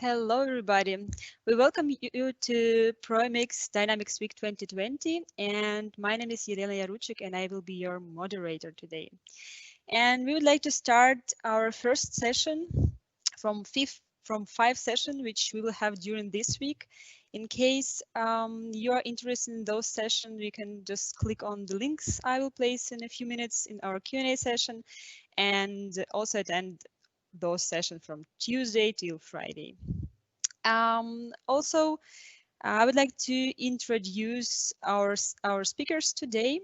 Hello, everybody. We welcome you to proMX Dynamics Week 2020, and my name is Jelena Jaruchik, and I will be your moderator today. And we would like to start our first session from five sessions, which we will have during this week. In case you are interested in those sessions, you can just click on the links I will place in a few minutes in our Q&A session, and also attend those sessions from Tuesday till Friday. Also, I would like to introduce our speakers today.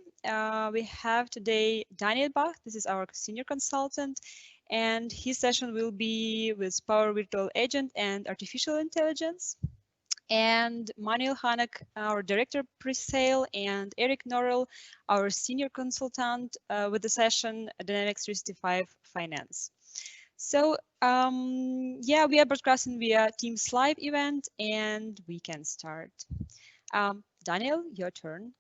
We have today Daniel Bach. This is our senior consultant, and his session will be with Power Virtual Agent and Artificial Intelligence. And Manuel Hanek, our director pre-sale, and Eric Norrell, our senior consultant, with the session Dynamics 365 Finance. So yeah, we are broadcasting via Teams live event, and we can start. Daniel, your turn.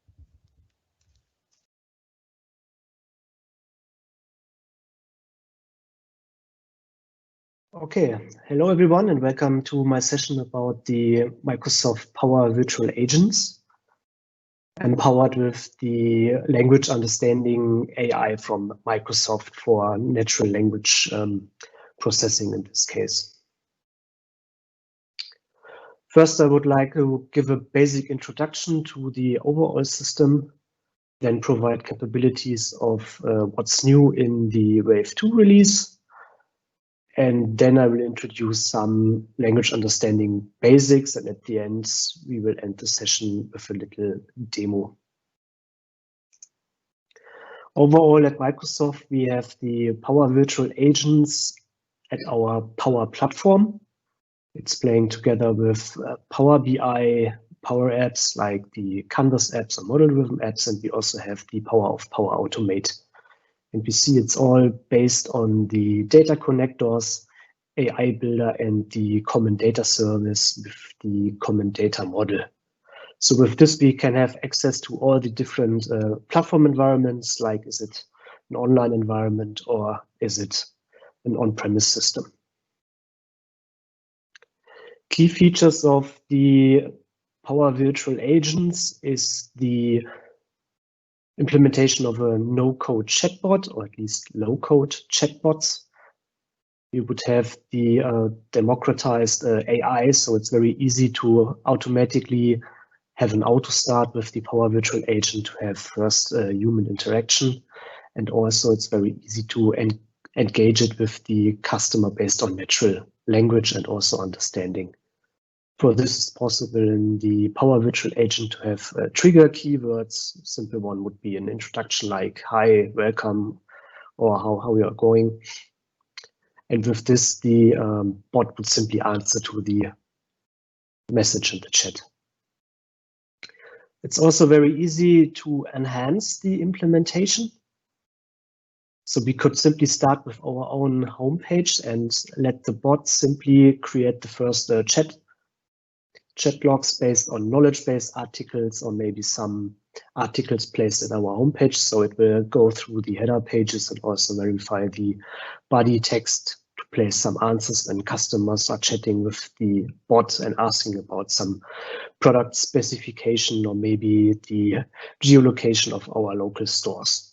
Okay, hello everyone, and welcome to my session about the Microsoft Power Virtual Agents, empowered with the language understanding AI from Microsoft for natural language processing in this case. First, I would like to give a basic introduction to the overall system, then provide capabilities of what's new in the Wave 2 release. And then I will introduce some language understanding basics, and at the end, we will end the session with a little demo. Overall, at Microsoft, we have the Power Virtual Agents at our Power Platform. It's playing together with Power BI, Power Apps like the Canvas apps and Model Driven apps, and we also have the power of Power Automate. And we see it's all based on the data connectors, AI Builder, and the Common Data Service with the Common Data Model. So with this, we can have access to all the different platform environments, like is it an online environment or is it an on-premise system? Key features of the Power Virtual Agents is the implementation of a no-code chatbot, or at least low-code chatbots. You would have the democratized AI, so it's very easy to automatically have an auto start with the Power Virtual Agent to have first human interaction. And also it's very easy to engage it with the customer based on natural language and also understanding. For this, it's possible in the Power Virtual Agent to have trigger keywords. A simple one would be an introduction like, hi, welcome, or how you are going. And with this, the bot would simply answer to the message in the chat. It's also very easy to enhance the implementation. So we could simply start with our own homepage and let the bot simply create the first chat logs based on knowledge-based articles, or maybe some articles placed at our homepage. So it will go through the header pages and also verify the body text to place some answers when customers are chatting with the bot and asking about some product specification or maybe the geolocation of our local stores.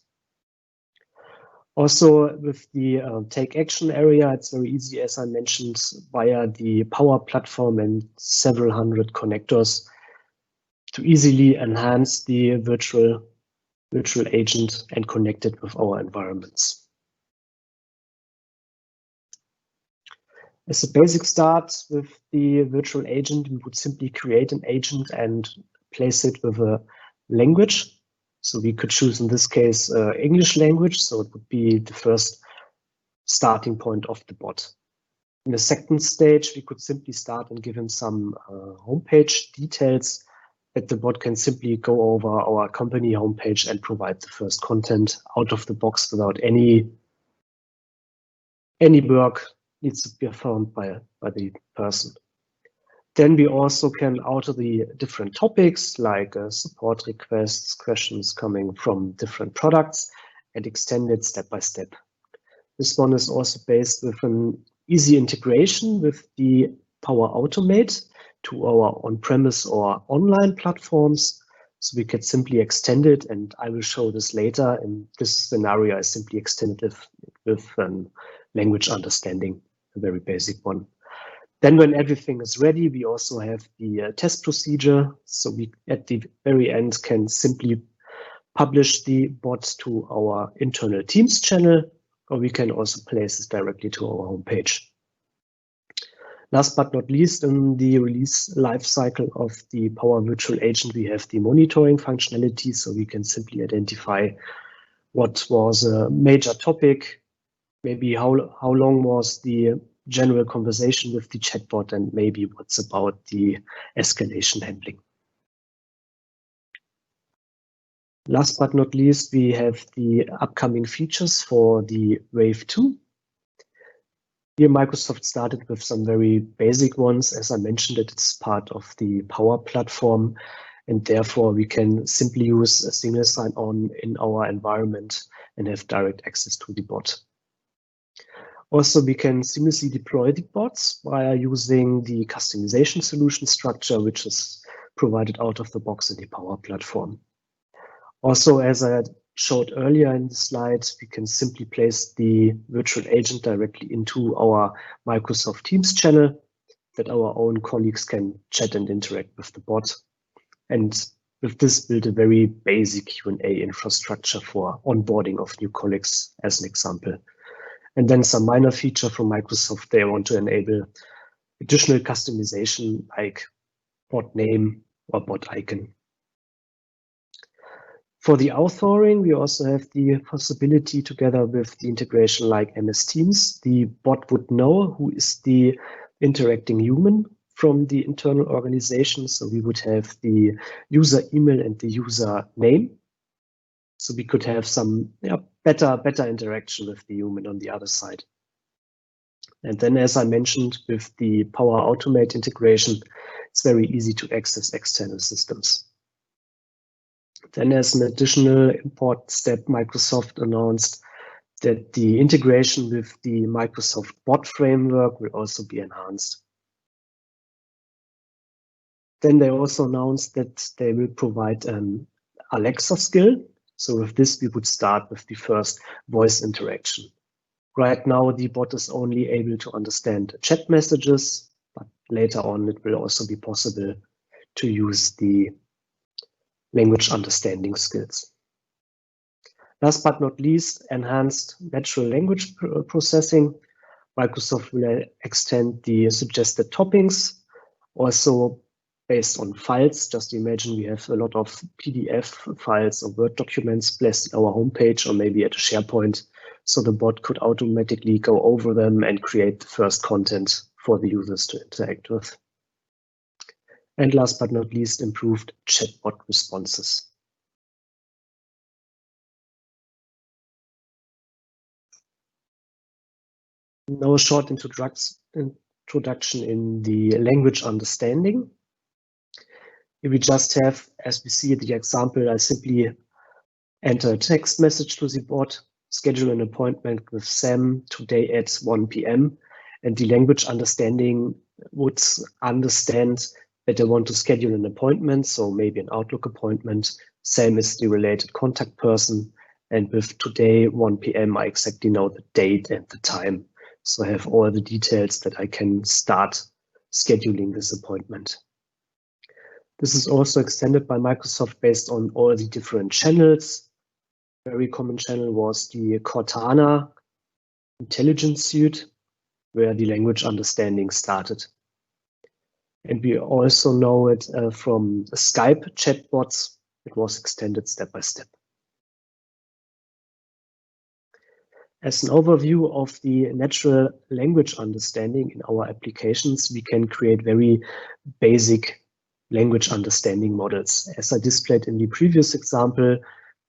Also, with the take action area, it's very easy, as I mentioned, via the Power Platform and several hundred connectors to easily enhance the virtual agent and connect it with our environments. As a basic start with the virtual agent, we would simply create an agent and place it with a language. So we could choose, in this case, English language. So it would be the first starting point of the bot. In the second stage, we could simply start and give him some homepage details that the bot can simply go over our company homepage and provide the first content out of the box without any work needs to be performed by the person. Then we also can alter the different topics like support requests, questions coming from different products, and extend it step by step. This one is also based with an easy integration with the Power Automate to our on-premise or online platforms. So we can simply extend it, and I will show this later. In this scenario, I simply extended it with language understanding, a very basic one. Then when everything is ready, we also have the test procedure. So we, at the very end, can simply publish the bot to our internal Teams channel, or we can also place it directly to our homepage. Last but not least, in the release lifecycle of the Power Virtual Agent, we have the monitoring functionality, so we can simply identify what was a major topic, maybe how long was the general conversation with the chatbot, and maybe what's about the escalation handling. Last but not least, we have the upcoming features for the Wave 2. Here, Microsoft started with some very basic ones. As I mentioned, it's part of the Power Platform, and therefore we can simply use a single sign-on in our environment and have direct access to the bot. Also, we can seamlessly deploy the bots via using the customization solution structure, which is provided out of the box in the Power Platform. Also, as I showed earlier in the slides, we can simply place the virtual agent directly into our Microsoft Teams channel that our own colleagues can chat and interact with the bot. And with this, build a very basic Q&A infrastructure for onboarding of new colleagues, as an example. And then some minor feature from Microsoft, they want to enable additional customization like bot name or bot icon. For the authoring, we also have the possibility, together with the integration like MS Teams, the bot would know who is the interacting human from the internal organization. So we would have the user email and the user name. So we could have some better interaction with the human on the other side. And then, as I mentioned, with the Power Automate integration, it's very easy to access external systems. Then, as an additional important step, Microsoft announced that the integration with the Microsoft Bot framework will also be enhanced. Then they also announced that they will provide an Alexa skill. So with this, we would start with the first voice interaction. Right now, the bot is only able to understand chat messages, but later on, it will also be possible to use the language understanding skills. Last but not least, enhanced natural language processing. Microsoft will extend the suggested toppings, also based on files. Just imagine we have a lot of PDF files or Word documents placed on our homepage or maybe at a SharePoint, so the bot could automatically go over them and create the first content for the users to interact with. And last but not least, improved chatbot responses. Now a short introduction in the language understanding. If we just have, as we see the example, I simply enter a text message to the bot, schedule an appointment with Sam today at 1 p.m. And the language understanding would understand that I want to schedule an appointment, so maybe an Outlook appointment. Sam is the related contact person. And with today, 1 p.m., I exactly know the date and the time. So I have all the details that I can start scheduling this appointment. This is also extended by Microsoft based on all the different channels. A very common channel was the Cortana intelligence suite, where the language understanding started. And we also know it from Skype chatbots. It was extended step by step. As an overview of the natural language understanding in our applications, we can create very basic language understanding models. As I displayed in the previous example,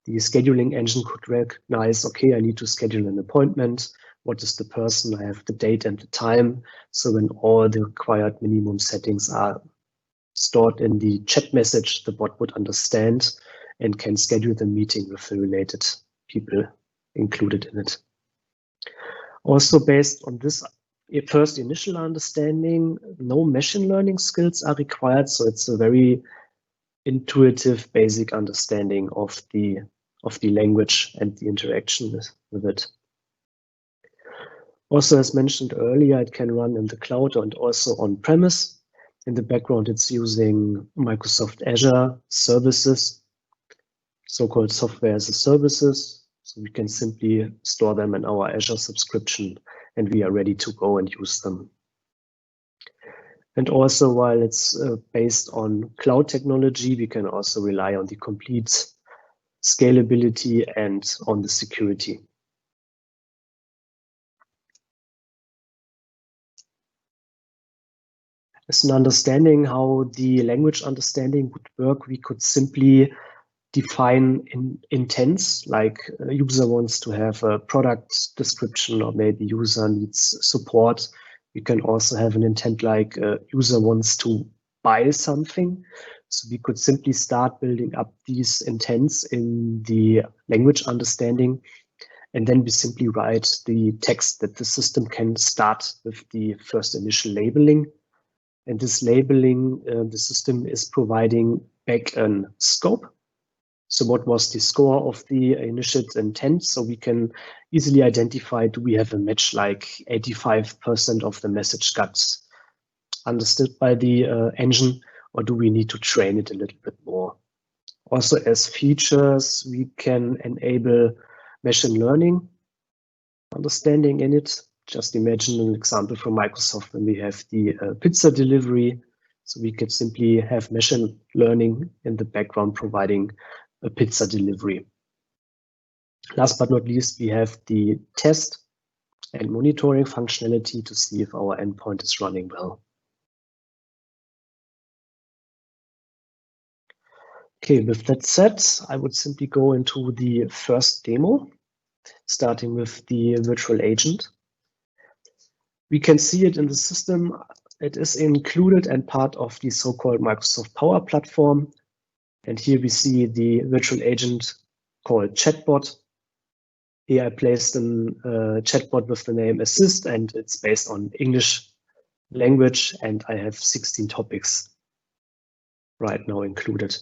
the scheduling engine could recognize, okay, I need to schedule an appointment. What is the person? I have the date and the time. So when all the required minimum settings are stored in the chat message, the bot would understand and can schedule the meeting with the related people included in it. Also based on this first initial understanding. No machine learning skills are required, so it's a very intuitive, basic understanding of the language and the interaction with it. Also, as mentioned earlier, it can run in the cloud and also on-premise. In the background, it's using Microsoft Azure services, so-called software as a services. So we can simply store them in our Azure subscription and we are ready to go and use them. And also, while it's based on cloud technology, we can also rely on the complete scalability and on the security. As an understanding how the language understanding would work, we could simply define intents, like a user wants to have a product description or maybe user needs support. We can also have an intent like a user wants to buy something. So we could simply start building up these intents in the language understanding. And then we simply write the text that the system can start with the first initial labeling. And this labeling, the system is providing back a scope. So what was the score of the initial intent? So we can easily identify, do we have a match like 85% of the message got understood by the engine, or do we need to train it a little bit more? Also, as features, we can enable machine learning understanding in it. Just imagine an example from Microsoft when we have the pizza delivery. So we could simply have machine learning in the background providing a pizza delivery. Last but not least, we have the test and monitoring functionality to see if our endpoint is running well. Okay, with that said, I would simply go into the first demo, starting with the virtual agent. We can see it in the system. It is included and part of the so-called Microsoft Power Platform. And here we see the virtual agent called chatbot. Here I placed a chatbot with the name Assist, and it's based on English language, and I have 16 topics right now included.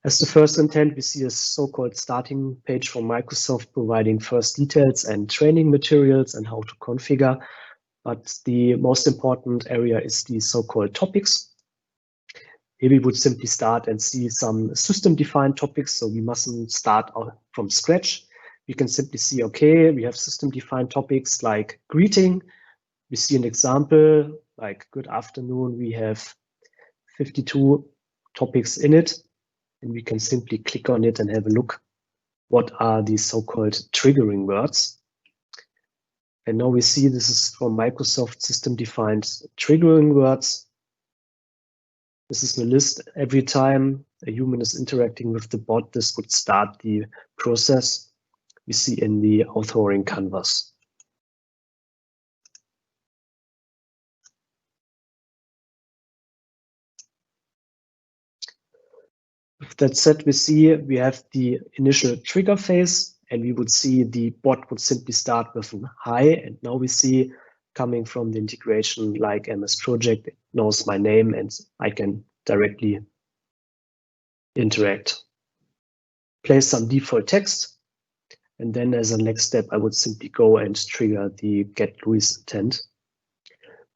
As the first intent, we see a so-called starting page from Microsoft providing first details and training materials and how to configure. But the most important area is the so-called topics. Here we would simply start and see some system-defined topics, so we mustn't start from scratch. We can simply see, okay, we have system-defined topics like greeting. We see an example like good afternoon. We have 52 topics in it, and we can simply click on it and have a look. What are these so-called triggering words? And now we see this is from Microsoft system-defined triggering words. This is a list. Every time a human is interacting with the bot, this would start the process we see in the authoring canvas. With that said, we see we have the initial trigger phase, and we would see the bot would simply start with a hi, and now we see coming from the integration like MS Project, it knows my name and I can directly interact. Place some default text, and then as a next step, I would simply go and trigger the get Louis intent.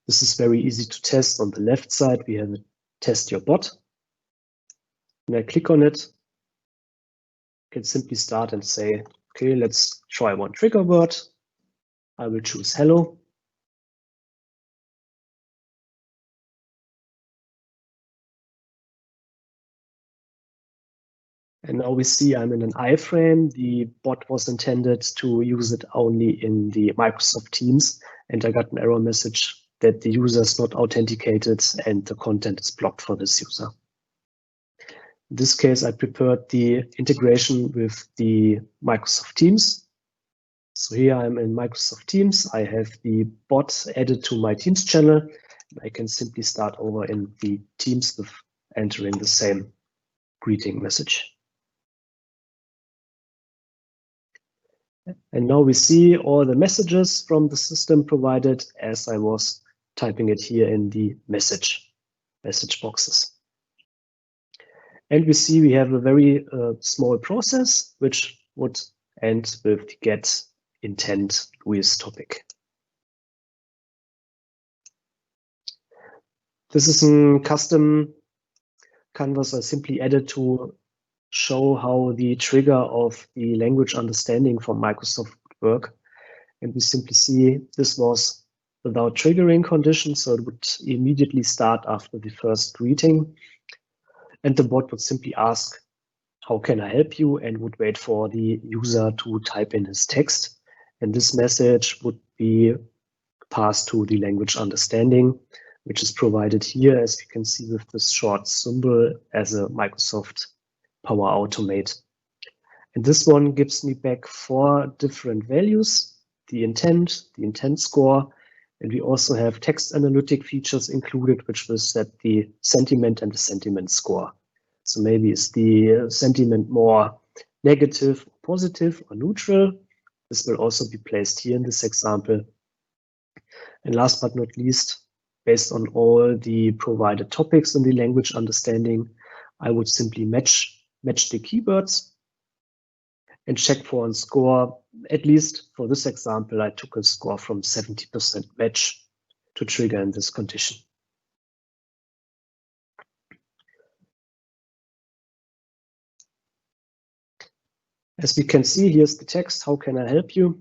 This is very easy to test. On the left side, we have a test your bot. When I click on it, I can simply start and say, okay, let's try one trigger word. I will choose hello. And now we see I'm in an iframe. The bot was intended to use it only in the Microsoft Teams. And I got an error message that the user is not authenticated and the content is blocked for this user. In this case, I prepared the integration with the Microsoft Teams. So here I'm in Microsoft Teams. I have the bot added to my Teams channel. I can simply start over in the Teams with entering the same greeting message. And now we see all the messages from the system provided as I was typing it here in the message boxes. And we see we have a very small process, which would end with the get intent with topic. This is a custom canvas I simply added to show how the trigger of the language understanding from Microsoft would work. And we simply see this was without triggering conditions, so it would immediately start after the first greeting. And the bot would simply ask, how can I help you? And would wait for the user to type in his text. And this message would be passed to the language understanding, which is provided here, as you can see with this short symbol as a Microsoft Power Automate. And this one gives me back 4 different values, the intent score, and we also have text analytic features included, which will set the sentiment and the sentiment score. So maybe is the sentiment more negative, positive, or neutral? This will also be placed here in this example. And last but not least, based on all the provided topics in the language understanding, I would simply match the keywords and check for a score. At least for this example, I took a score from 70% match to trigger in this condition. As we can see, here's the text, how can I help you?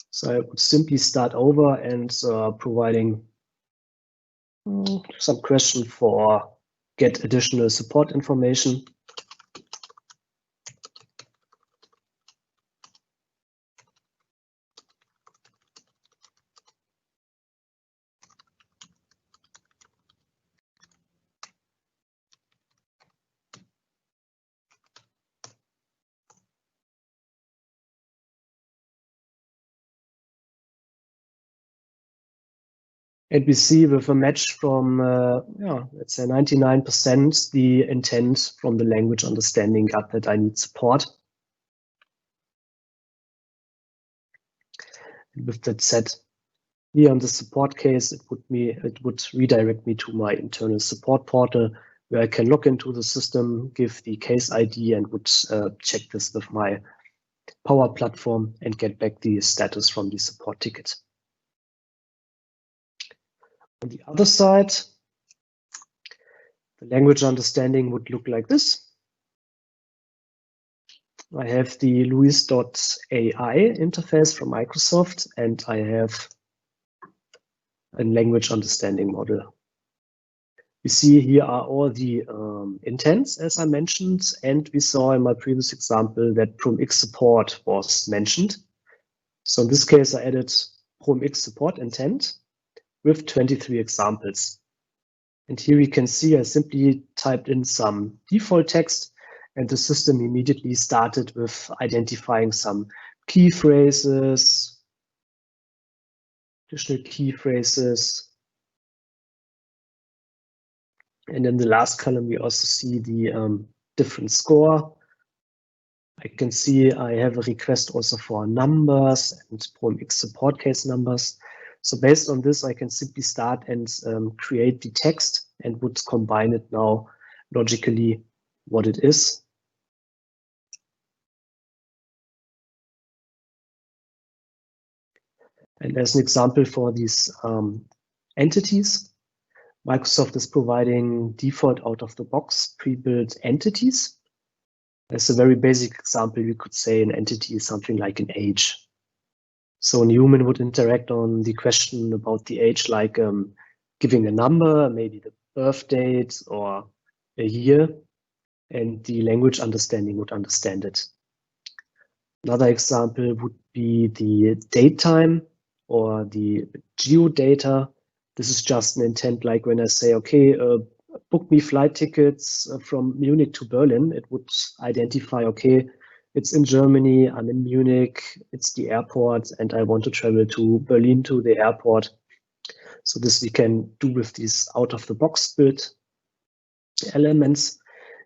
So I would simply start over and providing some question for get additional support information. And we see with a match from, let's say 99%, the intent from the language understanding got that I need support. And with that said, here on the support case, it would redirect me to my internal support portal, where I can log into the system, give the case ID, and would check this with my Power Platform and get back the status from the support ticket. On the other side, the language understanding would look like this. I have the Luis.ai interface from Microsoft, and I have a language understanding model. We see here are all the intents, as I mentioned, and we saw in my previous example that proMX support was mentioned. So in this case, I added proMX support intent with 23 examples. And here we can see I simply typed in some default text, and the system immediately started with identifying some key phrases, additional key phrases. And in the last column, we also see the different score. I can see I have a request also for numbers and proMX support case numbers. So based on this, I can simply start and create the text and would combine it now logically what it is. And as an example for these entities, Microsoft is providing default out-of-the-box pre-built entities. As a very basic example, we could say an entity is something like an age. So a human would interact on the question about the age, like giving a number, maybe the birth date or a year, and the language understanding would understand it. Another example would be the date time or the geodata. This is just an intent, like when I say, okay, book me flight tickets from Munich to Berlin, it would identify, okay, it's in Germany, I'm in Munich, it's the airport, and I want to travel to Berlin to the airport. So this we can do with these out-of-the-box built elements.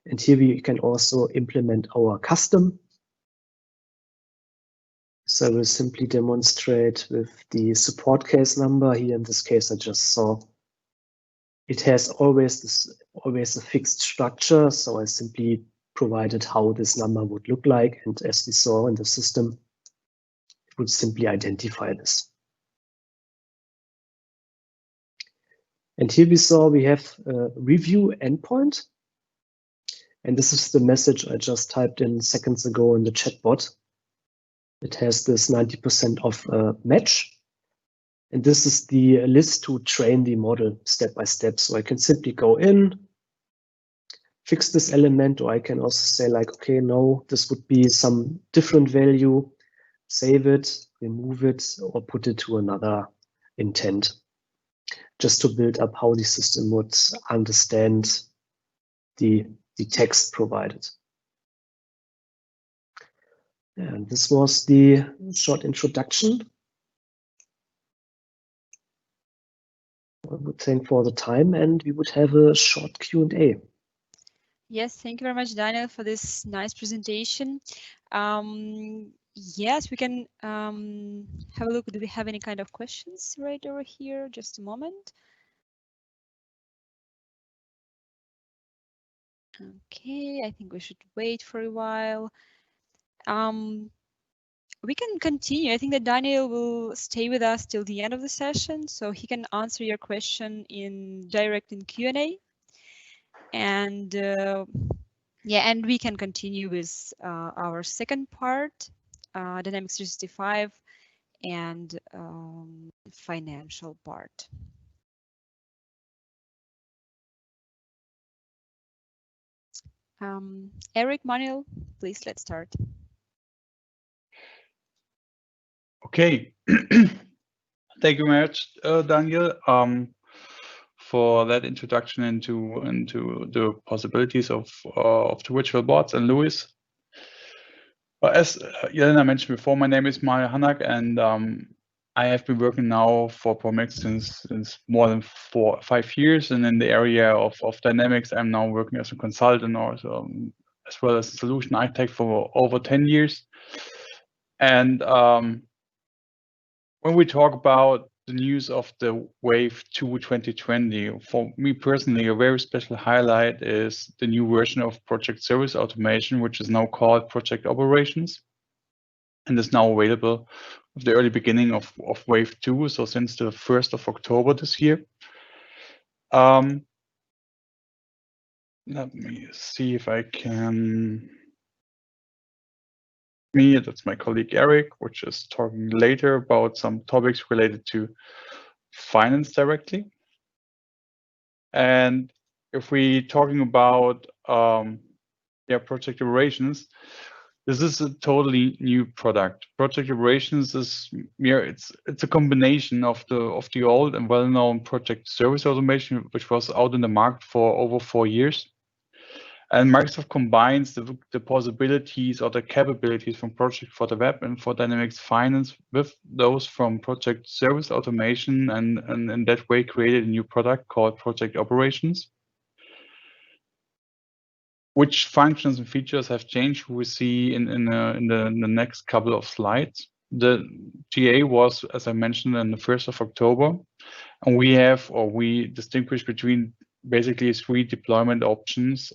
And here we can also implement our custom So I will simply demonstrate with the support case number. Here in this case, I just saw it has always a fixed structure. So I simply provided how this number would look like. And as we saw in the system, it would simply identify this. And here we saw we have a review endpoint. And this is the message I just typed in seconds ago in the chatbot. It has this 90% of match. And this is the list to train the model step by step. So I can simply go in, fix this element, or I can also say like, okay, no, this would be some different value, save it, remove it, or put it to another intent, just to build up how the system would understand the text provided. And this was the short introduction. I would thank for the time, and we would have a short Q&A. Yes, thank you very much, Daniel, for this nice presentation. Yes, we can have a look. Do we have any kind of questions right over here? Just a moment. Okay, I think we should wait for a while. We can continue. I think that Daniel will stay with us till the end of the session, so he can answer your question in Q&A. And yeah, and we can continue with our second part, Dynamics 365 and financial part. Eric, Manuel, please, let's start. Okay. Thank you very much, Daniel, for that introduction into the possibilities of the virtual bots, and Louis. As Jelena mentioned before, my name is Mario Hanak, and I have been working now for proMX since more than 4 or 5 years, and in the area of Dynamics, I'm now working as a consultant, also as well as a solution architect for over 10 years. And when we talk about the news of the Wave 2 2020, for me personally, a very special highlight is the new version of Project Service Automation, which is now called Project Operations, and is now available with the early beginning of Wave 2, so since the 1st of October this year. Let me see if I can... That's my colleague Eric, which is talking later about some topics related to finance directly. And if we're talking about project operations, this is a totally new product. Project operations is it's a combination of the old and well-known project service automation, which was out in the market for over 4 years. And Microsoft combines the possibilities or the capabilities from Project for the Web and for Dynamics Finance with those from Project Service Automation, and in that way created a new product called Project Operations. Which functions and features have changed, we see in the next couple of slides. The GA was, as I mentioned, on the 1st of October, and we distinguish between basically 3 deployment options,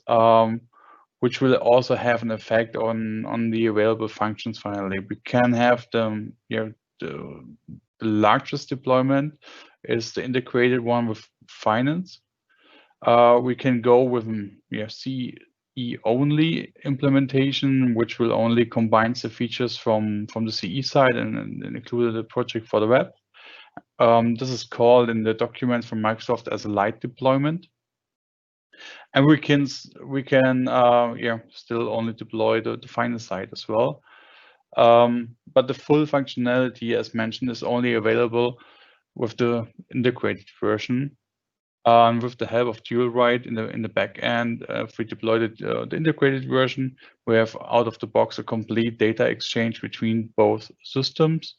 which will also have an effect on the available functions. Finally, we can have the largest deployment is the integrated one with finance. We can go with CE only implementation, which will only combine the features from the CE side and include the Project for the Web. This is called in the documents from Microsoft as a light deployment, and we can still only deploy the finance side as well. But the full functionality, as mentioned, is only available with the integrated version. With the help of dual write in the back end, if we deploy the integrated version, we have out of the box a complete data exchange between both systems.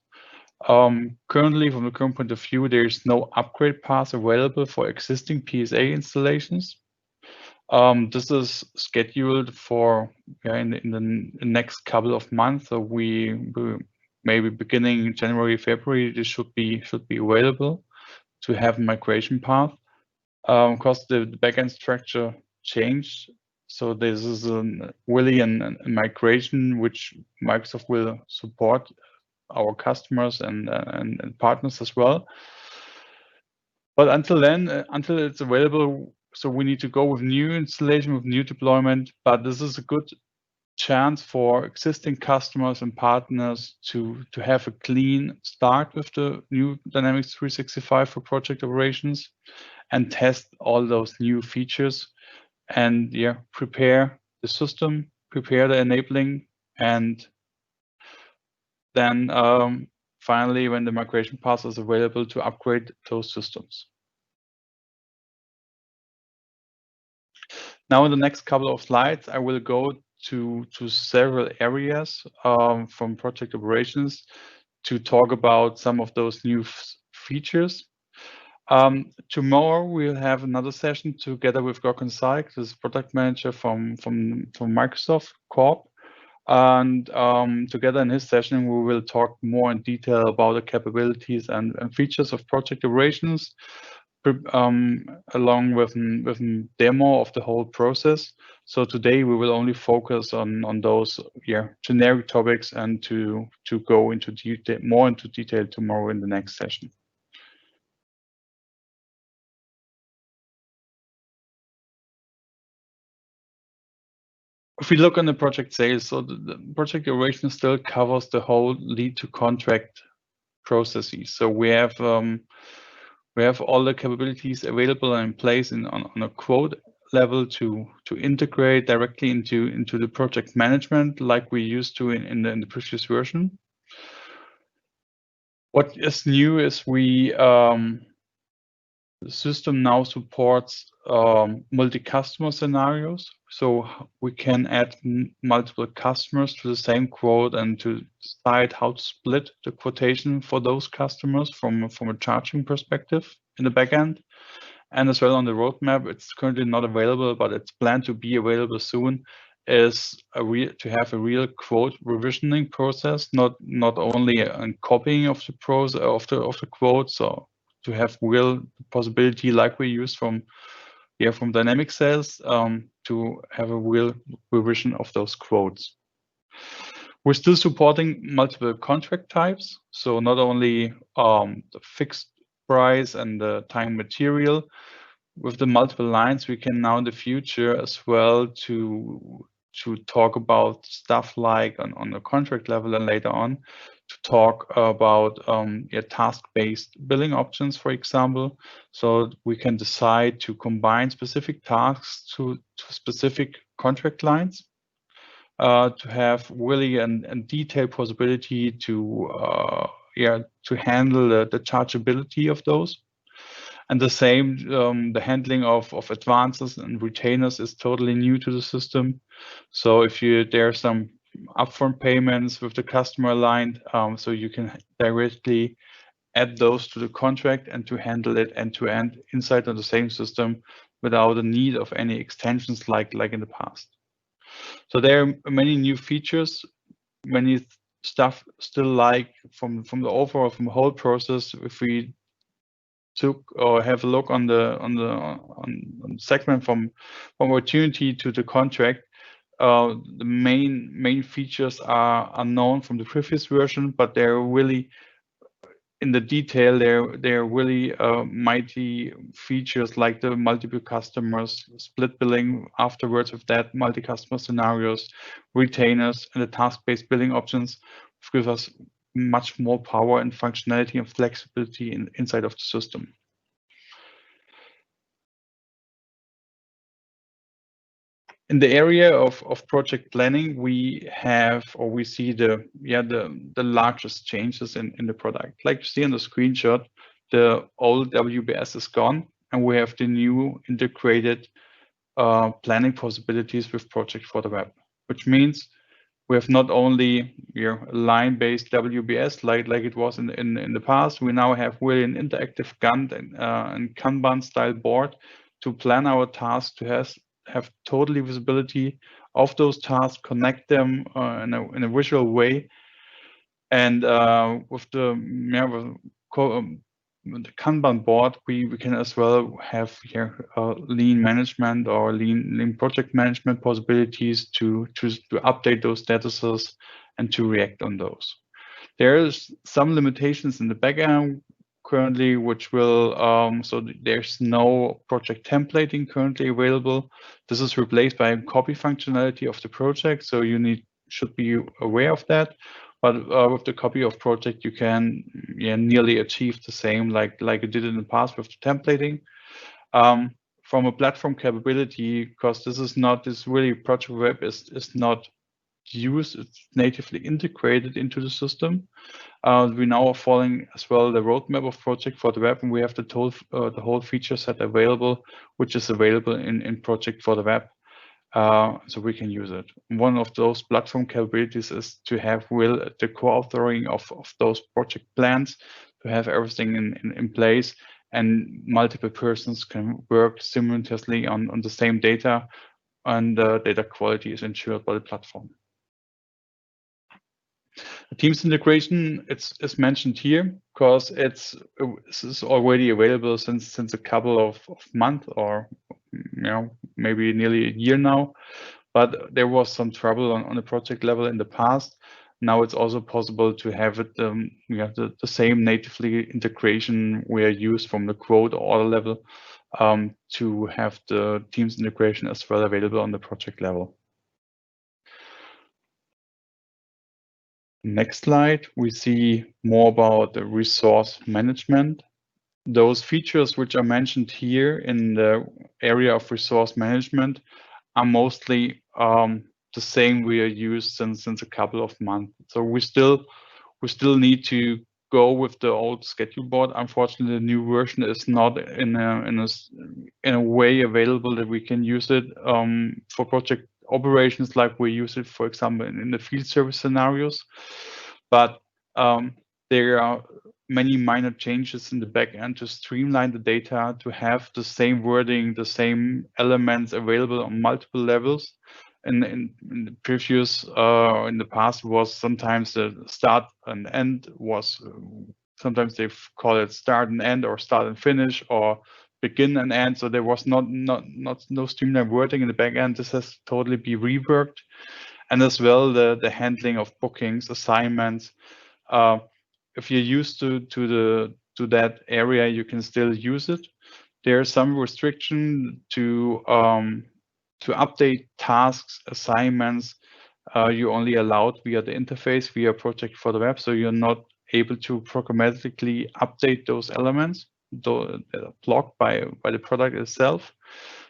Currently, from the current point of view, there is no upgrade path available for existing PSA installations. This is scheduled for in the next couple of months. So we maybe beginning January, February, this should be available to have a migration path. Because the backend structure changed. So this is really a migration which Microsoft will support our customers and partners as well. But until then, until it's available, so we need to go with new installation, with new deployment. But this is a good chance for existing customers and partners to have a clean start with the new Dynamics 365 for project operations and test all those new features and prepare the system, prepare the enabling, and then finally, when the migration path is available, to upgrade those systems. Now in the next couple of slides, I will go to several areas from project operations to talk about some of those new features. Tomorrow we'll have another session together with Gorgon Sykes, this product manager from Microsoft Corp. And together in his session, we will talk more in detail about the capabilities and features of project operations, along with a demo of the whole process. So today we will only focus on those generic topics and to go into more into detail tomorrow in the next session. If we look on the project sales, so the project operation still covers the whole lead to contract processes. So we have all the capabilities available and in place on a quote level to integrate directly into the project management like we used to in the previous version. What is new is the system now supports multi-customer scenarios, so we can add multiple customers to the same quote and to decide how to split the quotation for those customers from a charging perspective in the backend. And as well on the roadmap, it's currently not available, but it's planned to be available soon, is to have a real quote revisioning process, not only a copying of the of the quote, so to have real possibility like we use from dynamic sales to have a real revision of those quotes. We're still supporting multiple contract types, so not only the fixed price and the time material. With the multiple lines, we can now in the future as well to talk about stuff like on the contract level and later on to talk about task-based billing options, for example. So we can decide to combine specific tasks to specific contract lines to have really a detailed possibility to handle the chargeability of those. And the same, the handling of advances and retainers is totally new to the system. So if there are some upfront payments with the customer aligned, so you can directly add those to the contract and to handle it end to end inside of the same system without the need of any extensions like in the past. So there are many new features, many stuff still like from the overall from the whole process. If we took or have a look on the segment from opportunity to the contract, the main features are unknown from the previous version, but they're really in the detail. They're really mighty features like the multiple customers, split billing afterwards with that, multi-customer scenarios, retainers, and the task-based billing options, which give us much more power and functionality and flexibility inside of the system. In the area of project planning, we see the largest changes in the product. Like you see in the screenshot, the old WBS is gone, and we have the new integrated planning possibilities with Project for the Web, which means we have not only line-based WBS like it was in the past. We now have really an interactive Gantt and Kanban style board to plan our tasks, to have totally visibility of those tasks, connect them in a visual way, And with the the Kanban board, we can as well have here lean management or lean project management possibilities to update those statuses and to react on those. There's some limitations in the backend currently, which will so there's no project templating currently available. This is replaced by a copy functionality of the project, so you should be aware of that. But with the copy of project, you can nearly achieve the same like you did in the past with the templating. From a platform capability, because this really Project Web is not used, it's natively integrated into the system. We now are following as well the roadmap of Project for the Web, and we have the whole feature set available, which is available in Project for the Web. So we can use it. One of those platform capabilities is to have the co-authoring of those project plans, to have everything in place, and multiple persons can work simultaneously on the same data, and data quality is ensured by the platform. Teams integration, it's mentioned here because it's already available since a couple of months, or maybe nearly a year now. But there was some trouble on the project level in the past. Now it's also possible to have it. We have the same natively integration we are used from the quote order level to have the Teams integration as well available on the project level. Next slide, we see more about the resource management. Those features which are mentioned here in the area of resource management are mostly the same we are used since a couple of months. So we still need to go with the old schedule board. Unfortunately, the new version is not in a way available that we can use it for project operations like we use it, for example, in the field service scenarios. But there are many minor changes in the back end to streamline the data, to have the same wording, the same elements available on multiple levels. In the previous, in the past, was sometimes the start and end was, sometimes they call it start and end, or start and finish, or begin and end. So there was no streamlined wording in the back end. This has totally been reworked. And as well, the handling of bookings, assignments. If you're used to that area, you can still use it. There's some restriction to update tasks, assignments. You only allowed via the interface, via Project for the Web, so you're not able to programmatically update those elements, though blocked by the product itself.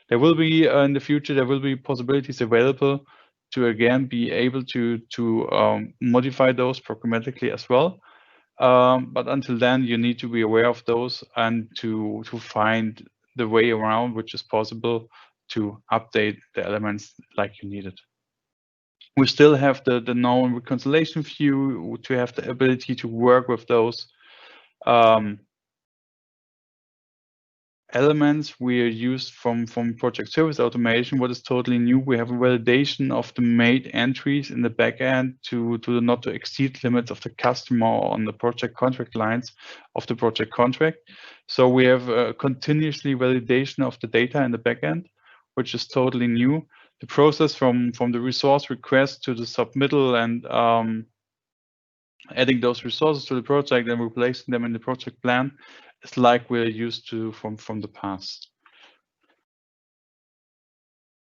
There will be in the future, there will be possibilities available to again be able to modify those programmatically as well. But until then, you need to be aware of those and to find the way around which is possible to update the elements like you need it. We still have the known reconciliation view to have the ability to work with those elements we are used from project service automation. What is totally new, we have a validation of the made entries in the backend to not to exceed limits of the customer on the project contract lines of the project contract. So we have a continuously validation of the data in the backend, which is totally new. The process from the resource request to the submittal and adding those resources to the project and replacing them in the project plan is like we're used to from the past.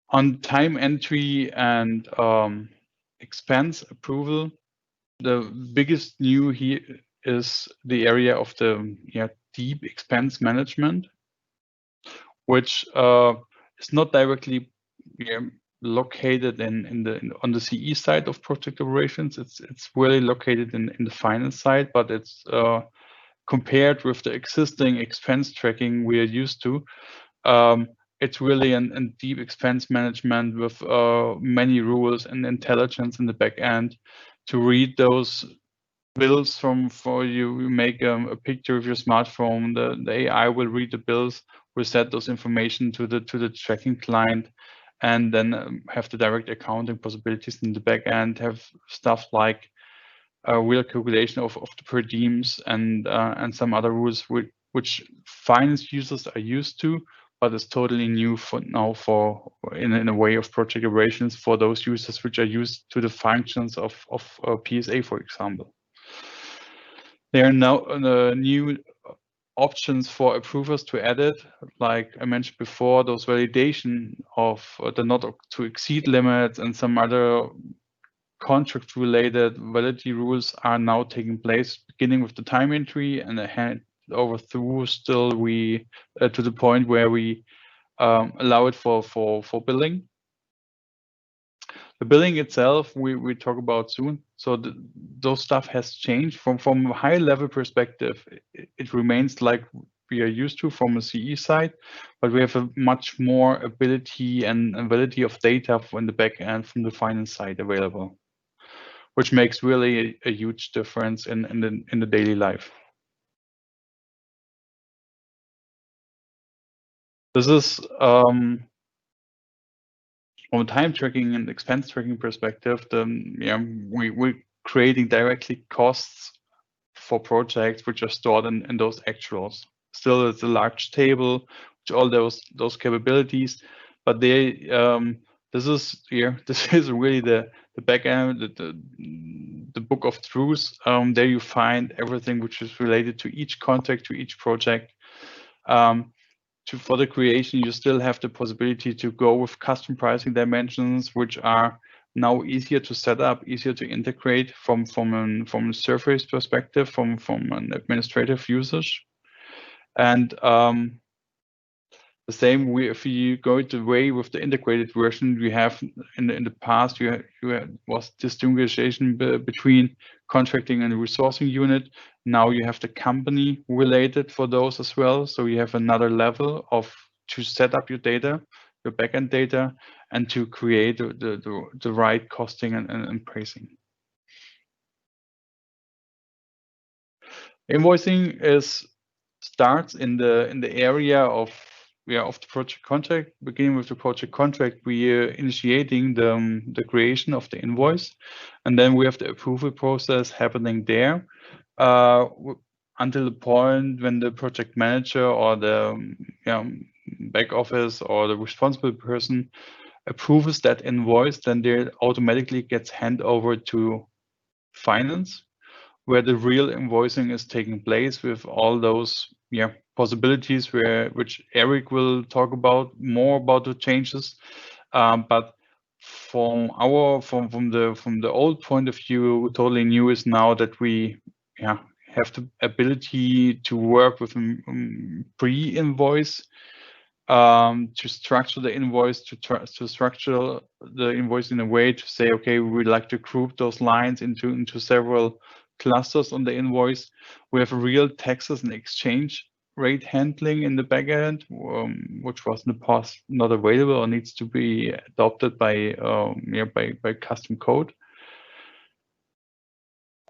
On time entry and expense approval, the biggest new here is the area of the deep expense management, which is not directly located on the CE side of project operations. It's really located in the finance side, but it's compared with the existing expense tracking we are used to. It's really a deep expense management with many rules and intelligence in the back end to read those bills for you. You make a picture of your smartphone. The AI will read the bills, will set those information to the tracking client, and then have the direct accounting possibilities in the back end. Have stuff like a real calculation of the per diems and some other rules which finance users are used to, but it's totally new for now in a way of project operations for those users which are used to the functions of PSA, for example. There are now new options for approvers to edit, like I mentioned before, those validation of the not to exceed limits and some other contract related validity rules are now taking place, beginning with the time entry and hand over through still we to the point where we allow it for billing. The billing itself we talk about soon. So those stuff has changed from a high level perspective. It remains like we are used to from a CE side, but we have a much more ability and validity of data in the back end from the finance side available, which makes really a huge difference in the daily life. This is from a time tracking and expense tracking perspective, we're creating directly costs for projects which are stored in those actuals. Still, it's a large table which all those capabilities, but they this is really the back end, the book of truths. There you find everything which is related to each contract, to each project. For the creation, you still have the possibility to go with custom pricing dimensions, which are now easier to set up, easier to integrate from a surface perspective, from an administrative usage. And the same way, if you go the way with the integrated version, we have in the past, was distinguishing between contracting and resourcing unit. Now you have the company related for those as well. So you have another level to set up your data, your backend data, and to create the right costing and pricing. Invoicing starts in the area of the project contract. Beginning with the project contract, we are initiating the creation of the invoice, and then we have the approval process happening there until the point when the project manager or the back office or the responsible person approves that invoice. Then there automatically gets handed over to finance, where the real invoicing is taking place with all those possibilities which Eric will talk about more about the changes. But from the old point of view, totally new is now that we have the ability to work with pre-invoice, to structure the invoice, to structure the invoice in a way to say, okay, we would like to group those lines into several clusters on the invoice. We have real taxes and exchange rate handling in the backend, which was in the past not available or needs to be adopted by custom code.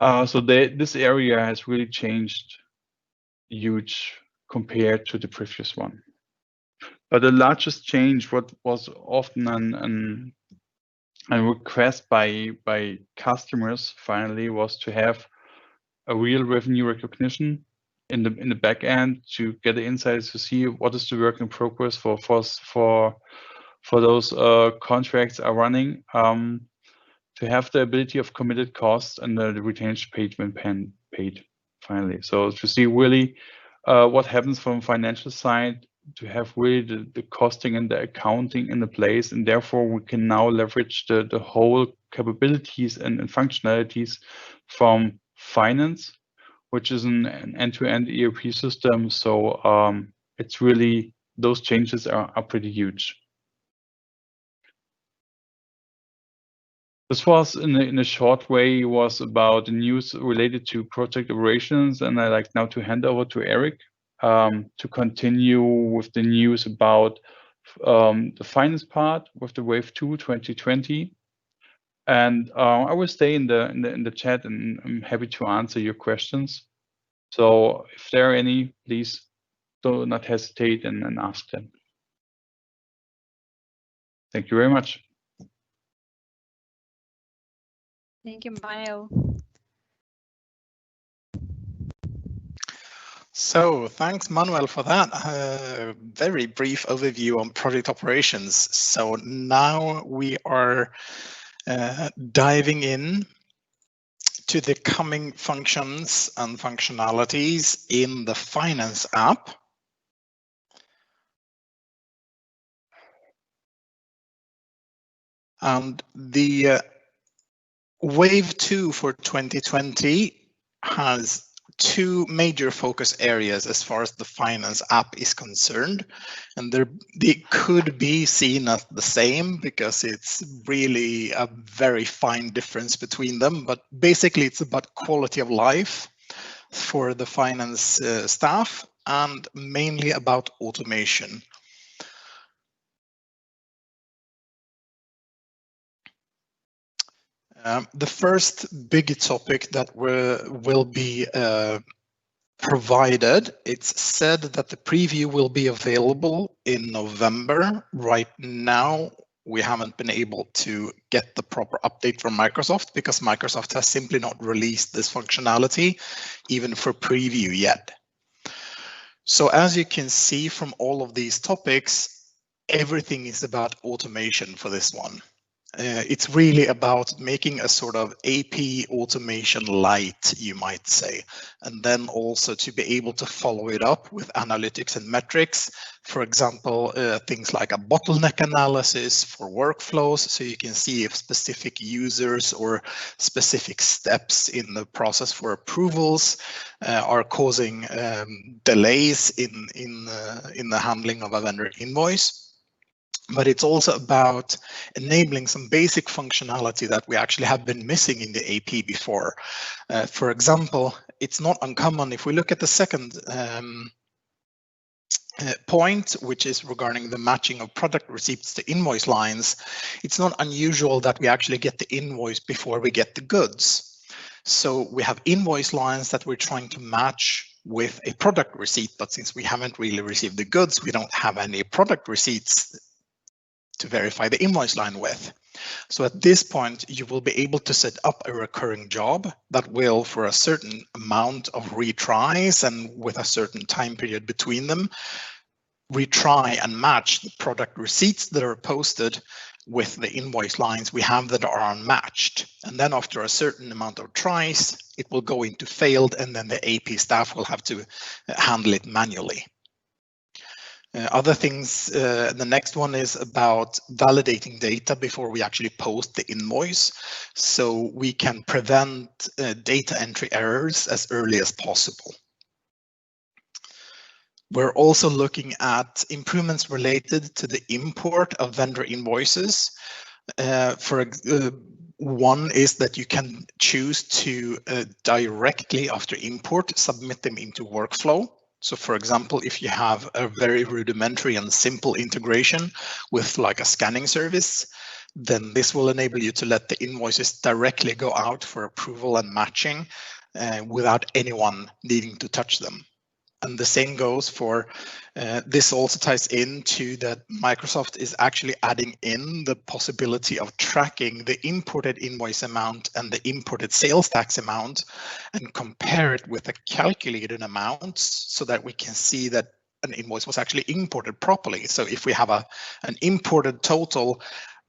So this area has really changed huge compared to the previous one. But the largest change, what was often a request by customers finally, was to have a real revenue recognition in the back end to get the insights to see what is the work in progress for those contracts are running, to have the ability of committed costs and the retained paid when paid finally. So to see really what happens from financial side, to have really the costing and the accounting in the place, and therefore we can now leverage the whole capabilities and functionalities from finance, which is an end-to-end ERP system. So it's really, those changes are pretty huge. This was in a short way was about the news related to project operations, and I like now to hand over to Eric to continue with the news about the finance part with the Wave 2 2020. And I will stay in the chat, and I'm happy to answer your questions. So if there are any, please do not hesitate and ask them. Thank you very much. Thank you, Manuel. So thanks, Manuel, for that very brief overview on project operations. So now we are diving in to the coming functions and functionalities in the finance app. And the Wave 2 for 2020 has two major focus areas as far as the finance app is concerned, and they could be seen as the same because it's really a very fine difference between them, but basically it's about quality of life for the finance staff and mainly about automation. The first big topic that will be provided, it's said that the preview will be available in November. Right now, we haven't been able to get the proper update from Microsoft because Microsoft has simply not released this functionality, even for preview yet. So as you can see from all of these topics, everything is about automation for this one. It's really about making a sort of AP automation light, you might say, and then also to be able to follow it up with analytics and metrics. For example, things like a bottleneck analysis for workflows, so you can see if specific users or specific steps in the process for approvals are causing delays in the handling of a vendor invoice. But it's also about enabling some basic functionality that we actually have been missing in the AP before. For example, it's not uncommon if we look at the second point, which is regarding the matching of product receipts to invoice lines. It's not unusual that we actually get the invoice before we get the goods. So we have invoice lines that we're trying to match with a product receipt, but since we haven't really received the goods, we don't have any product receipts to verify the invoice line with. So at this point, you will be able to set up a recurring job that will, for a certain amount of retries and with a certain time period between them, retry and match the product receipts that are posted with the invoice lines we have that are unmatched. And then after a certain amount of tries, it will go into failed, and then the AP staff will have to handle it manually. Other things, the next one is about validating data before we actually post the invoice, so we can prevent data entry errors as early as possible. We're also looking at improvements related to the import of vendor invoices. One is that you can choose to directly after import submit them into workflow. So for example, if you have a very rudimentary and simple integration with like a scanning service, then this will enable you to let the invoices directly go out for approval and matching without anyone needing to touch them. And the same goes for, this also ties into that Microsoft is actually adding in the possibility of tracking the imported invoice amount and the imported sales tax amount and compare it with the calculated amounts so that we can see that an invoice was actually imported properly. So if we have an imported total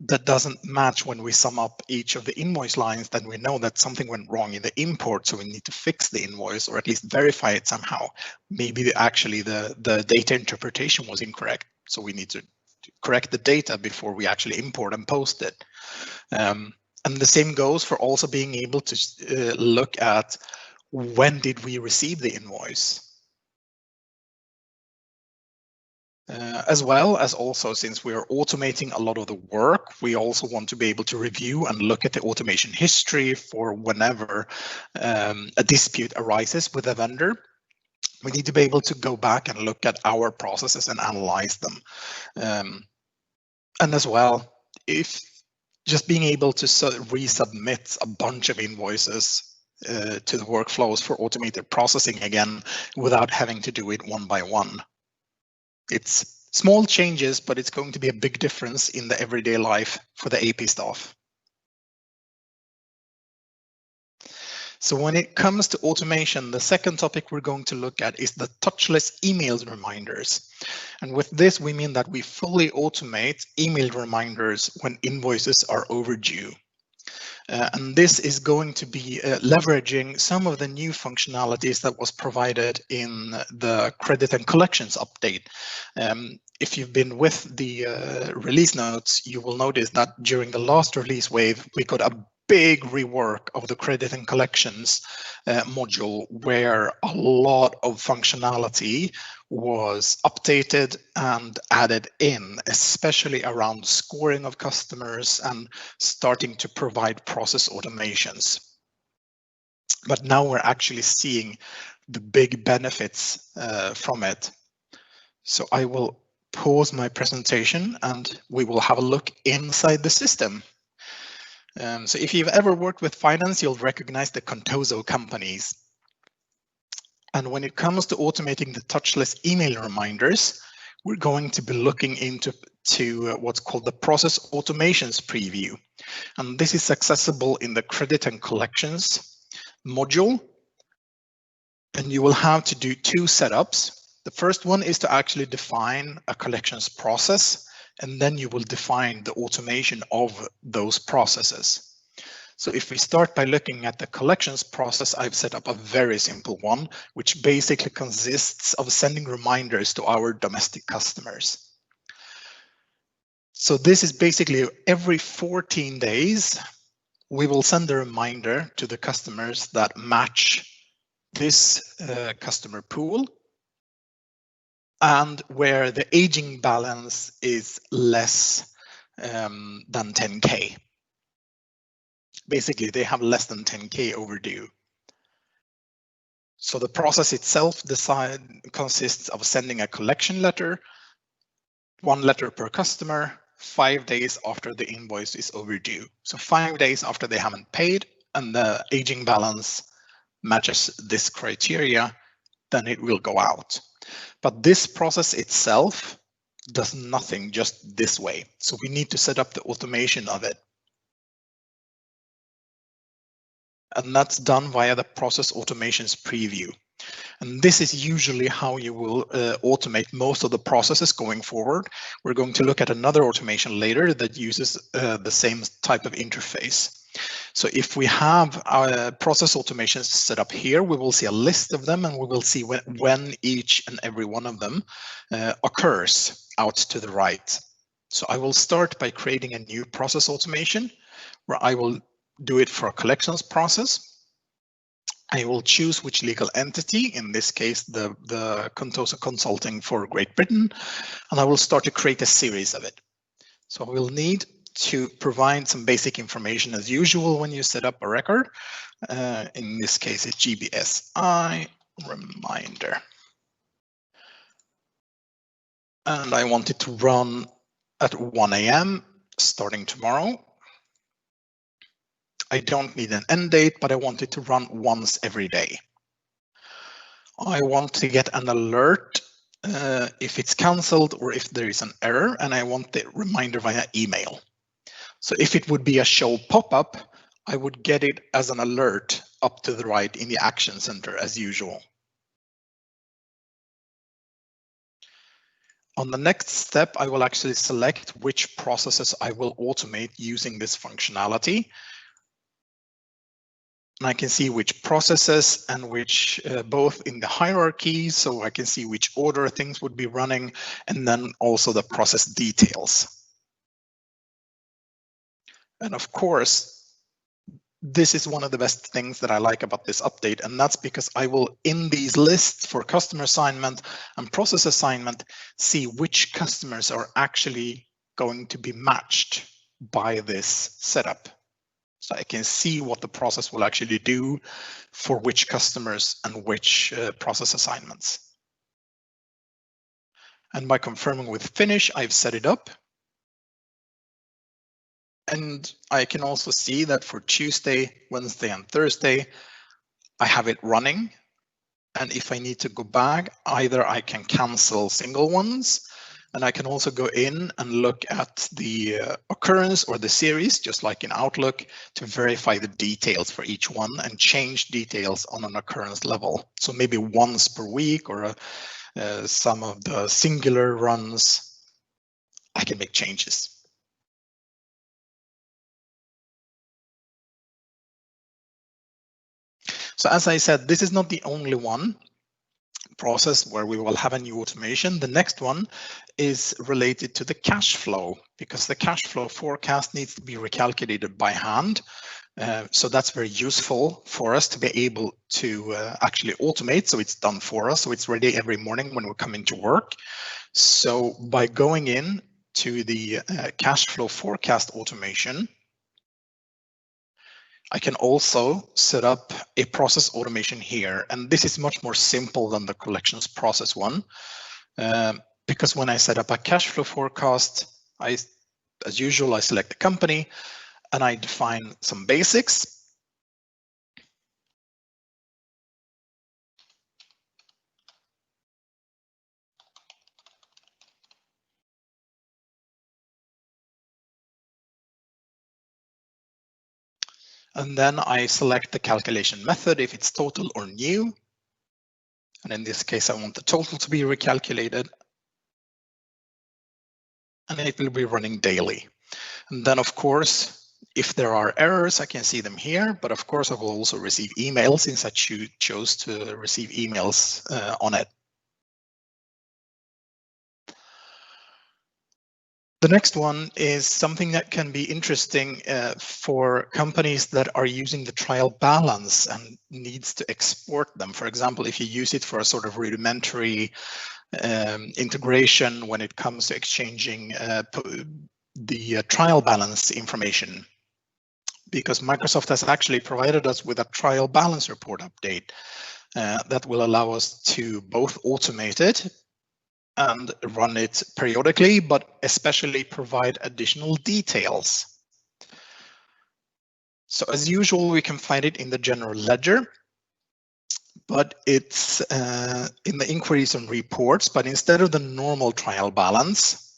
that doesn't match when we sum up each of the invoice lines, then we know that something went wrong in the import, so we need to fix the invoice or at least verify it somehow. Maybe actually the data interpretation was incorrect, so we need to correct the data before we actually import and post it. And the same goes for also being able to look at when did we receive the invoice. As well as also, since we are automating a lot of the work, we also want to be able to review and look at the automation history for whenever a dispute arises with a vendor. We need to be able to go back and look at our processes and analyze them. And as well, if just being able to resubmit a bunch of invoices to the workflows for automated processing again without having to do it one by one. It's small changes, but it's going to be a big difference in the everyday life for the AP staff. So when it comes to automation, the second topic we're going to look at is the touchless email reminders. And with this, we mean that we fully automate email reminders when invoices are overdue. And this is going to be leveraging some of the new functionalities that was provided in the credit and collections update. If you've been with the release notes, you will notice that during the last release wave, we got a big rework of the credit and collections module, where a lot of functionality was updated and added in, especially around scoring of customers and starting to provide process automations. But now we're actually seeing the big benefits from it. So I will pause my presentation and we will have a look inside the system. So if you've ever worked with finance, you'll recognize the Contoso companies. And when it comes to automating the touchless email reminders, we're going to be looking into what's called the process automations preview. And this is accessible in the credit and collections module. And you will have to do two setups. The first one is to actually define a collections process, and then you will define the automation of those processes. So if we start by looking at the collections process, I've set up a very simple one, which basically consists of sending reminders to our domestic customers. So this is basically every 14 days, we will send a reminder to the customers that match this customer pool, and where the aging balance is less than 10K. Basically, they have less than 10K overdue. So the process itself consists of sending a collection letter, 1 letter per customer, 5 days after the invoice is overdue. So 5 days after they haven't paid and the aging balance matches this criteria, then it will go out. But this process itself does nothing just this way. So we need to set up the automation of it. And that's done via the process automations preview. And this is usually how you will automate most of the processes going forward. We're going to look at another automation later that uses the same type of interface. So if we have our process automations set up here, we will see a list of them, and we will see when each and every one of them occurs out to the right. So I will start by creating a new process automation where I will do it for a collections process. I will choose which legal entity, in this case, the Contoso Consulting for Great Britain, and I will start to create a series of it. So we'll need to provide some basic information as usual when you set up a record. In this case, it's GBSI reminder. And I want it to run at 1 AM starting tomorrow. I don't need an end date, but I want it to run once every day. I want to get an alert if it's cancelled or if there is an error, and I want the reminder via email. So if it would be a show pop-up, I would get it as an alert up to the right in the Action Center as usual. On the next step, I will actually select which processes I will automate using this functionality. And I can see which processes and which both in the hierarchy, so I can see which order things would be running, and then also the process details. And of course, this is one of the best things that I like about this update, and that's because I will, in these lists for customer assignment and process assignment, see which customers are actually going to be matched by this setup. So I can see what the process will actually do for which customers and which process assignments. And by confirming with finish, I've set it up. And I can also see that for Tuesday, Wednesday, and Thursday, I have it running. And if I need to go back, either I can cancel single ones, And I can also go in and look at the occurrence or the series, just like in Outlook, to verify the details for each one and change details on an occurrence level. So maybe once per week or some of the singular runs, I can make changes. So as I said, this is not the only one process where we will have a new automation. The next one is related to the cash flow, because the cash flow forecast needs to be recalculated by hand. So that's very useful for us to be able to actually automate. So it's done for us. So it's ready every morning when we come into work. So by going in to the cash flow forecast automation, I can also set up a process automation here. And this is much more simple than the collections process one. Because when I set up a cash flow forecast, as usual, I select the company and I define some basics. And then I select the calculation method, if it's total or new. And in this case, I want the total to be recalculated. And it will be running daily. And then, of course, if there are errors, I can see them here. But of course, I will also receive emails since I chose to receive emails on it. The next one is something that can be interesting for companies that are using the trial balance and needs to export them. For example, if you use it for a sort of rudimentary integration when it comes to exchanging the trial balance information, because Microsoft has actually provided us with a trial balance report update that will allow us to both automate it and run it periodically, but especially provide additional details. So as usual, we can find it in the general ledger, but it's in the inquiries and reports. But instead of the normal trial balance,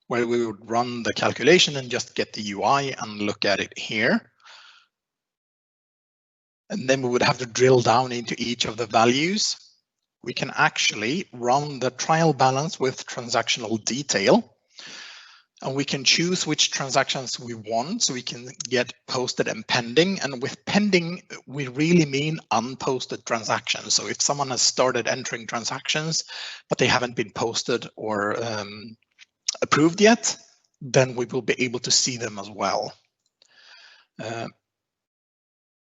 where we would run the calculation and just get the UI and look at it here, and then we would have to drill down into each of the values, we can actually run the trial balance with transactional detail. And we can choose which transactions we want. So we can get posted and pending. And with pending, we really mean unposted transactions. So if someone has started entering transactions, but they haven't been posted or approved yet, then we will be able to see them as well.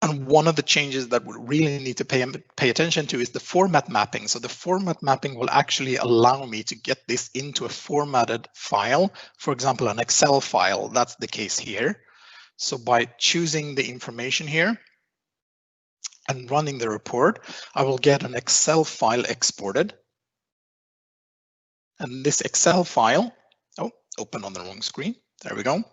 And one of the changes that we really need to pay attention to is the format mapping. So the format mapping will actually allow me to get this into a formatted file, for example, an Excel file. That's the case here. So by choosing the information here and running the report, I will get an Excel file exported. And this Excel file, oh, open on the wrong screen. There we go.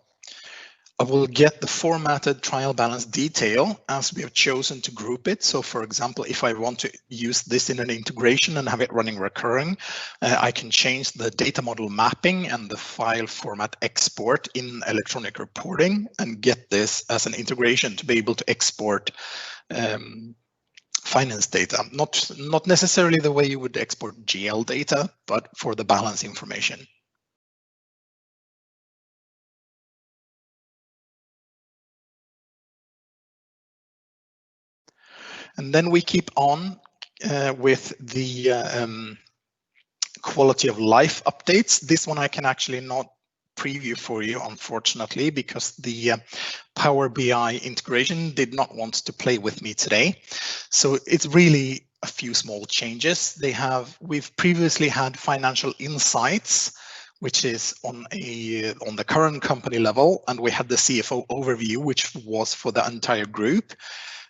I will get the formatted trial balance detail as we have chosen to group it. So for example, if I want to use this in an integration and have it running recurring, I can change the data model mapping and the file format export in electronic reporting and get this as an integration to be able to export finance data. Not necessarily the way you would export GL data, but for the balance information. And then we keep on with the quality of life updates. This one I can actually not preview for you, unfortunately, because the Power BI integration did not want to play with me today. So it's really a few small changes. We've previously had financial insights, which is on the current company level, and we had the CFO overview, which was for the entire group.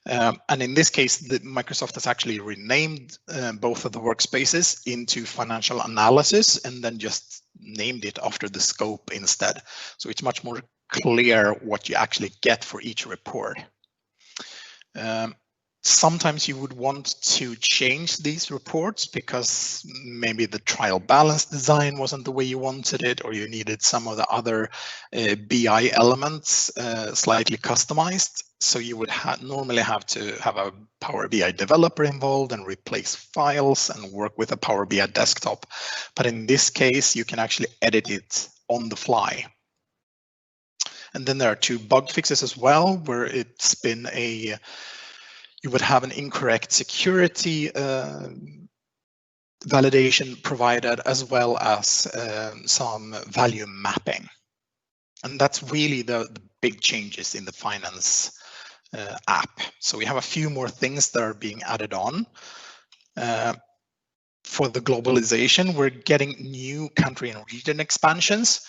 And in this case, Microsoft has actually renamed both of the workspaces into financial analysis and then just named it after the scope instead. So it's much more clear what you actually get for each report. Sometimes you would want to change these reports because maybe the trial balance design wasn't the way you wanted it, or you needed some of the other BI elements slightly customized. So you would normally have to have a Power BI developer involved and replace files and work with a Power BI desktop. But in this case, you can actually edit it on the fly. And then there are 2 bug fixes as well, where it's been you would have an incorrect security validation provided, as well as some value mapping. And that's really the big changes in the finance app. So we have a few more things that are being added on. For the globalization, we're getting new country and region expansions.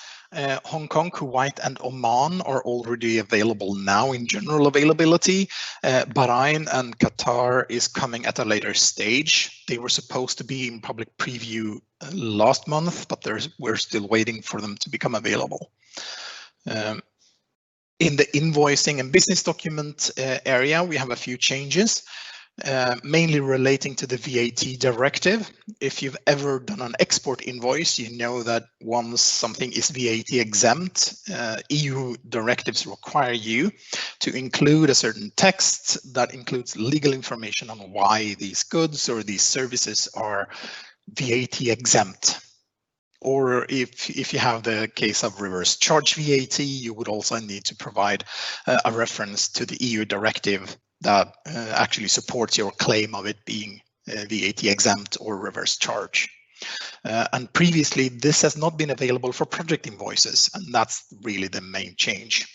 Hong Kong, Kuwait, and Oman are already available now in general availability. Bahrain and Qatar is coming at a later stage. They were supposed to be in public preview last month, but we're still waiting for them to become available. In the invoicing and business document area, we have a few changes. Mainly relating to the VAT directive. If you've ever done an export invoice, you know that once something is VAT exempt, EU directives require you to include a certain text that includes legal information on why these goods or these services are VAT exempt. Or if you have the case of reverse charge VAT, you would also need to provide a reference to the EU directive that actually supports your claim of it being VAT exempt or reverse charge. And previously, this has not been available for project invoices, and that's really the main change.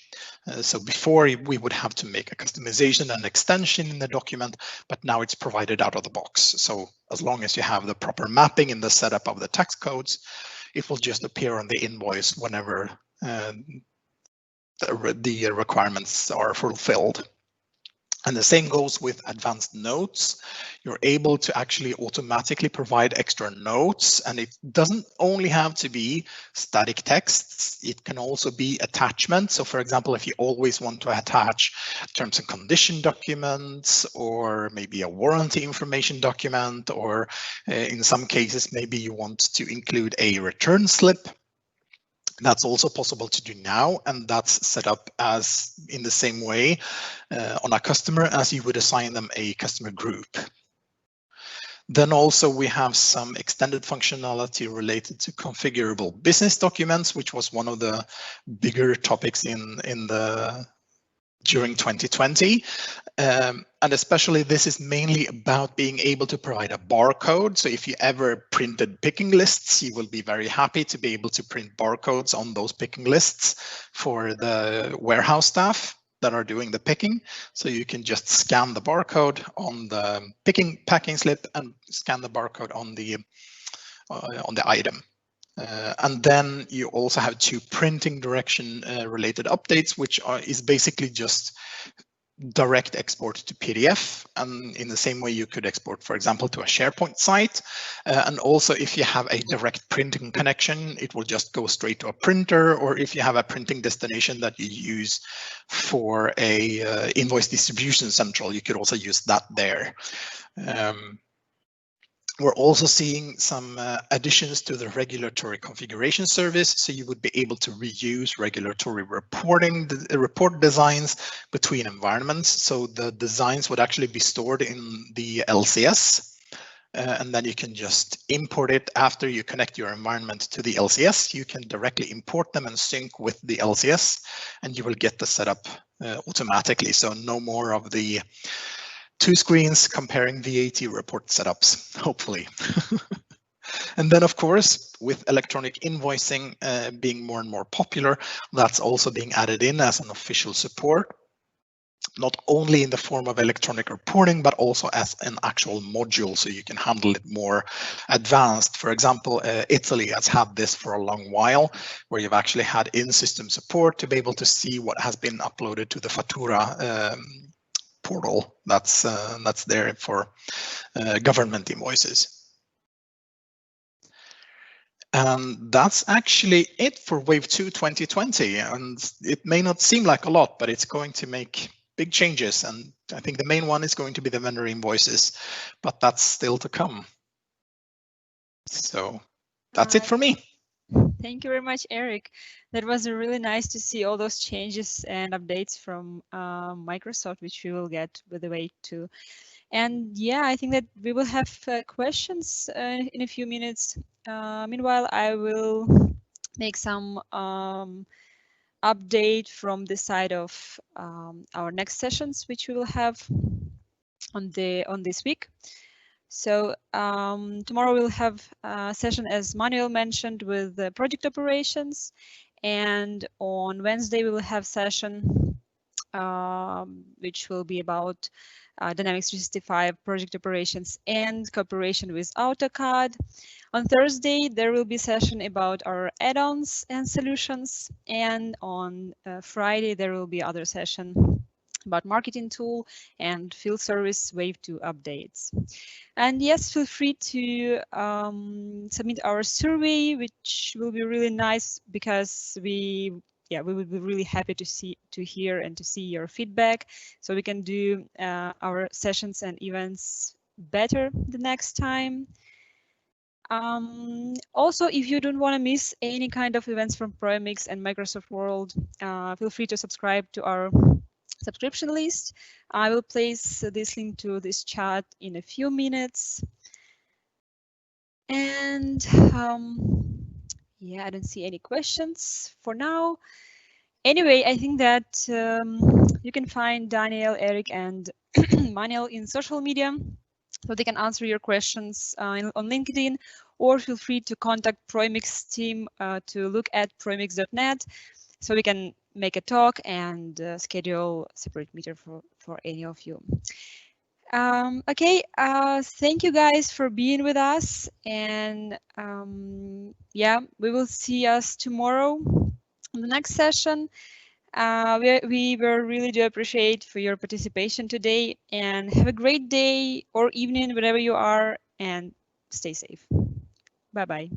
So before, we would have to make a customization and extension in the document, but now it's provided out of the box. So as long as you have the proper mapping in the setup of the tax codes, it will just appear on the invoice whenever the requirements are fulfilled. And the same goes with advanced notes. You're able to actually automatically provide extra notes, and it doesn't only have to be static texts. It can also be attachments. So for example, if you always want to attach terms and condition documents, or maybe a warranty information document, or in some cases, maybe you want to include a return slip. That's also possible to do now, and that's set up as in the same way on a customer as you would assign them a customer group. Then also we have some extended functionality related to configurable business documents, which was one of the bigger topics during 2020. And especially this is mainly about being able to provide a barcode. So if you ever printed picking lists, you will be very happy to be able to print barcodes on those picking lists for the warehouse staff that are doing the picking. So you can just scan the barcode on the packing slip and scan the barcode on the item. And then you also have 2 printing direction related updates, which is basically just direct export to PDF, and in the same way you could export, for example, to a SharePoint site. And also if you have a direct printing connection, it will just go straight to a printer, or if you have a printing destination that you use for a invoice distribution central, you could also use that there. We're also seeing some additions to the regulatory configuration service, so you would be able to reuse regulatory report designs between environments. So the designs would actually be stored in the LCS, and then you can just import it after you connect your environment to the LCS. You can directly import them and sync with the LCS, and you will get the setup automatically. So no more of the 2 screens comparing VAT report setups, hopefully. And then, of course, with electronic invoicing being more and more popular, that's also being added in as an official support, not only in the form of electronic reporting, but also as an actual module, so you can handle it more advanced. For example, Italy has had this for a long while, where you've actually had in-system support to be able to see what has been uploaded to the Fattura portal that's there for government invoices. And that's actually it for Wave 2 2020. And it may not seem like a lot, but it's going to make big changes, and I think the main one is going to be the vendor invoices, but that's still to come. So that's it for me. Thank you very much, Eric. That was really nice to see all those changes and updates from Microsoft, which we will get with the way too. And yeah, I think that we will have questions in a few minutes. Meanwhile, I will make some update from the side of our next sessions, which we will have on this week. So tomorrow we'll have a session, as Manuel mentioned, with the project operations, and on Wednesday we will have session which will be about Dynamics 365 project operations and cooperation with AutoCAD. On Thursday, there will be session about our add-ons and solutions, and on Friday, there will be other session about marketing tool and field service wave 2 updates. And yes, feel free to submit our survey, which will be really nice because we would be really happy to hear and to see your feedback, so we can do our sessions and events better the next time. Also, if you don't want to miss any kind of events from proMX and Microsoft World, feel free to subscribe to our subscription list. I will place this link to this chat in a few minutes. And yeah, I don't see any questions for now. Anyway, I think that you can find Daniel, Eric, and Manuel in social media, so they can answer your questions on LinkedIn, or feel free to contact proMX team to look at proMX.net, so we can make a talk and schedule a separate meeting for any of you. Okay, thank you guys for being with us, and yeah, we will see us tomorrow on the next session. We really do appreciate for your participation today, and have a great day or evening wherever you are, and stay safe. Bye-bye.